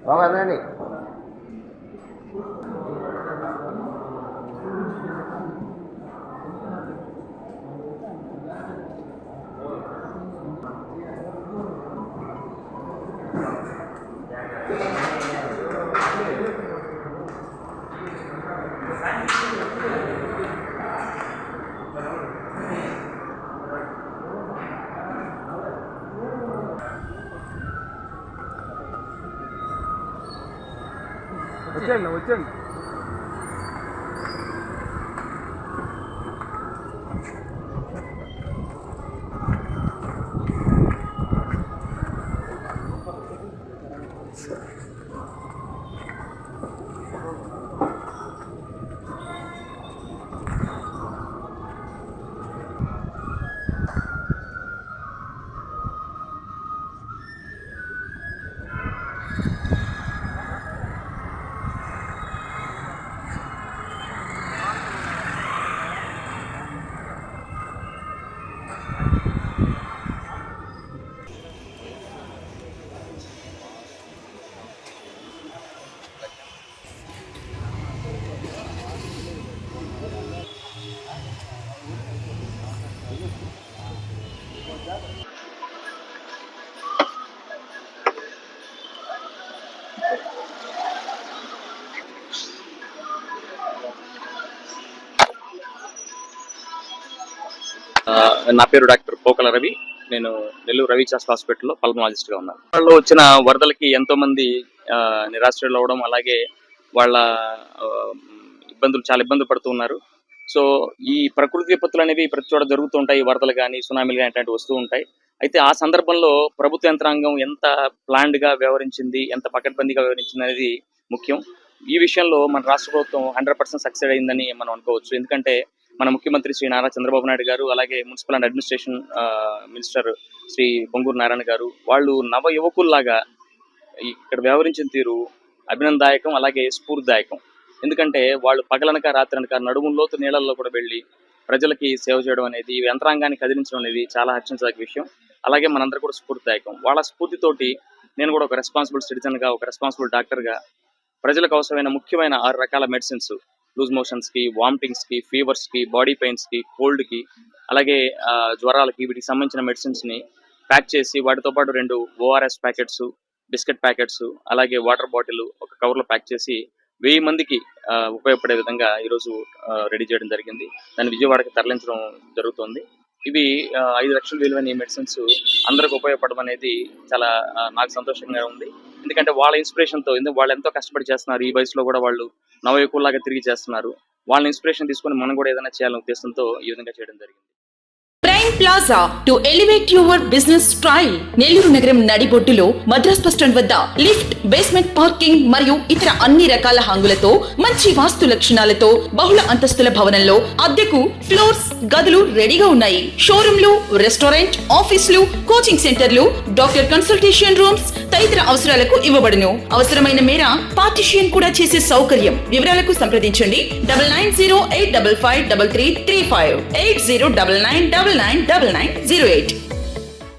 బాగుందండి. వచ్చేయండి. నా పేరు డాక్టర్ పోకల రవి. నేను నెల్లూరు రవి చాస్ హాస్పిటల్లో పల్మనాలజిస్ట్ గా ఉన్నాను. వాళ్ళు వచ్చిన వరదలకి ఎంతో మంది నిరాశ్రయులు అవడం, అలాగే వాళ్ళ చాలా ఇబ్బందులు పడుతూ ఉన్నారు. సో ఈ ప్రకృతి విపత్తులు అనేవి ప్రతి చోట జరుగుతూ ఉంటాయి. వరదలు కానీ, సునామీలు కానీ ఇట్లాంటివి వస్తూ ఉంటాయి. అయితే ఆ సందర్భంలో ప్రభుత్వ యంత్రాంగం ఎంత ప్లాన్డ్ గా వ్యవహరించింది, ఎంత పకడ్బందీగా వ్యవహరించింది అనేది ముఖ్యం. ఈ విషయంలో మన రాష్ట్ర ప్రభుత్వం 100% సక్సెస్ అయిందని మనం అనుకోవచ్చు. ఎందుకంటే మన ముఖ్యమంత్రి శ్రీ నారా చంద్రబాబు నాయుడు గారు, అలాగే municipal and administration minister Shri Ponguru Narayana గారు, వాళ్ళు నవ యువకుల్లాగా ఇక్కడ వ్యవహరించిన తీరు అభినందాయకం, అలాగే స్ఫూర్తిదాయకం. ఎందుకంటే వాళ్ళు పగలనక రాత్రనక నడుముల్లోతు నీళ్ళల్లో కూడా వెళ్ళి ప్రజలకి సేవ చేయడం అనేది, యంత్రాంగాన్ని కదిలించడం అనేది చాలా హర్షించదగ్గ విషయం. అలాగే మనందరూ కూడా స్ఫూర్తిదాయకం. వాళ్ళ స్ఫూర్తితోటి నేను కూడా ఒక రెస్పాన్సిబుల్ సిటిజన్ గా, ఒక రెస్పాన్సిబుల్ డాక్టర్ గా ప్రజలకు అవసరమైన ముఖ్యమైన 6 రకాల మెడిసిన్స్, లూజ్ మోషన్స్ కి, వామిటింగ్స్ కి, ఫీవర్స్ కి, బాడీ పెయిన్స్ కి, కోల్డ్ కి, అలాగే జ్వరాలకి, వీటికి సంబంధించిన మెడిసిన్స్ ని ప్యాక్ చేసి వాటితో పాటు 2 ORS ప్యాకెట్స్, బిస్కెట్ ప్యాకెట్స్, అలాగే వాటర్ బాటిల్ ఒక కవర్ లో ప్యాక్ చేసి 1000 మందికి ఉపయోగపడే విధంగా ఈరోజు రెడీ చేయడం జరిగింది. దాన్ని విజయవాడకి తరలించడం జరుగుతుంది. ఇవి 5 లక్షల విలువైన ఈ మెడిసిన్స్ అందరికి ఉపయోగపడడం అనేది చాలా నాకు సంతోషంగా ఉంది. ఎందుకంటే వాళ్ళ ఇన్స్పిరేషన్ తో, వాళ్ళు ఎంతో కష్టపడి చేస్తున్నారు. ఈ వయసులో కూడా వాళ్ళు నవయుకుల్లాగా తిరిగి చేస్తున్నారు. వాళ్ళ ఇన్స్పిరేషన్ తీసుకొని మనం కూడా ఏదైనా చేయాలనే ఉద్దేశంతో ఈ విధంగా చేయడం జరిగింది. Prime plaza to elevate your business style. Nellore నగరం నడిబొడ్డులో మద్రాస్ బస్ స్టాండ్ వద్ద లిఫ్ట్, బేస్మెంట్ పార్కింగ్ మరియు ఇతర అన్ని రకాల హంగులతో, మంచి వాస్తు లక్షణాలతో బహుళ అంతస్తుల భవనంలో అద్దెకు ఫ్లోర్స్, గదులు రెడీగా ఉన్నాయి. షోరూంలు, రెస్టారెంట్, ఆఫీసులు, కోచింగ్ సెంటర్లు, డాక్టర్ కన్సల్టేషన్ రూమ్స్ తదితర అవసరాలకు ఇవ్వబడును. అవసరమైన మేర పార్టిషన్ కూడా చేసే సౌకర్యం. వివరాలకు సంప్రదించండి 9908553335 8099999908.